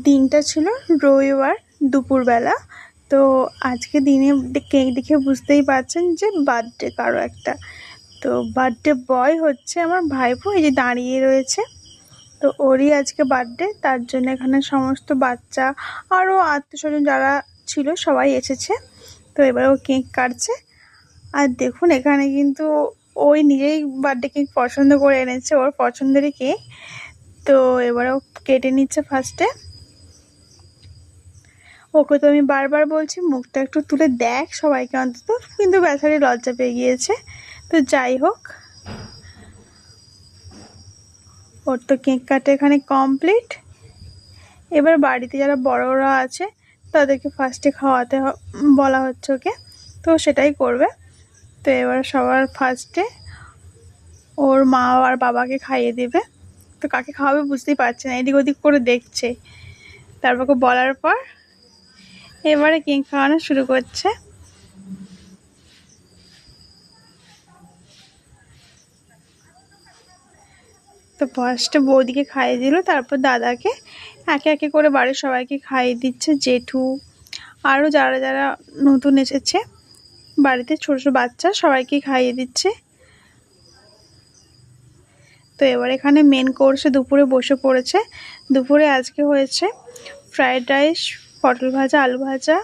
দিনটা ছিল রবিবার দুপুরবেলা। তো আজকে দিনে কেক দেখে বুঝতেই পারছেন যে বার্থডে কারো একটা। তো বার্থডে বয় হচ্ছে আমার ভাইপো, এই যে দাঁড়িয়ে রয়েছে। তো ওরই আজকে বার্থডে, তার জন্য এখানে সমস্ত বাচ্চা আরও আত্মীয়স্বজন যারা ছিল সবাই এসেছে। তো এবার ও কেক কাটছে। আর দেখুন এখানে কিন্তু ওই নিজেই বার্থডে কেক পছন্দ করে এনেছে, ওর পছন্দেরই কেক। তো এবার ও কেটে নিচ্ছে ফার্স্টে। ওকে তো আমি বারবার বলছি মুখটা একটু তুলে দেখ সবাইকে অন্তত, কিন্তু বেচারি লজ্জা পেয়ে গিয়েছে। তো যাই হোক, ওর তো কেক কাটা এখানে কমপ্লিট। এবার বাড়িতে যারা বড়রা আছে তাদেরকে ফার্স্টে খাওয়াতে বলা হচ্ছে ওকে, তো সেটাই করবে। তো এবার সবার ফার্স্টে ওর মা আর বাবাকে খাইয়ে দেবে। তো কাকে খাওয়াবে বুঝতেই পারছে না, এদিক ওদিক করে দেখছে। তারপর বলার পর এবারে কেক খাওয়ানো শুরু করছে। তো ফার্স্টে বৌদিকে খাইয়ে দিল, তারপর দাদাকে, একে একে করে বাড়ির সবাইকে খাইয়ে দিচ্ছে। জেঠু আরও যারা যারা নতুন এসেছে বাড়িতে, ছোটো ছোটো বাচ্চা সবাইকেই খাইয়ে দিচ্ছে। তো এবার এখানে মেন কোর্সে দুপুরে বসে পড়েছে। দুপুরে আজকে হয়েছে ফ্রায়েড রাইস, পটল ভাজা, আলু ভাজা,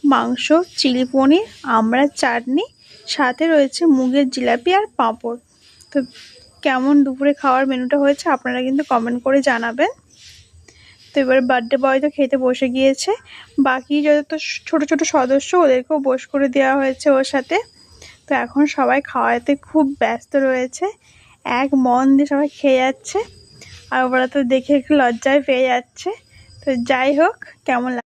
মাংস, চিলি পনির, আমড়ার চাটনি, সাথে রয়েছে মুগের জিলাপি আর পাঁপড়। তো কেমন দুপুরে খাওয়ার মেনুটা হয়েছে আপনারা কিন্তু কমেন্ট করে জানাবেন। তো এবার বার্থডে বয় তো খেতে বসে গিয়েছে, বাকি যত ছোট ছোট সদস্য ওদেরকেও বস করে দেওয়া হয়েছে ওর সাথে। তো এখন সবাই খাওয়াতে খুব ব্যস্ত রয়েছে, এক মন দিয়ে সবাই খেয়ে যাচ্ছে। আর ওরা তো দেখে একটু লজ্জায় পেয়ে যাচ্ছে। তো যাই হোক, কেমন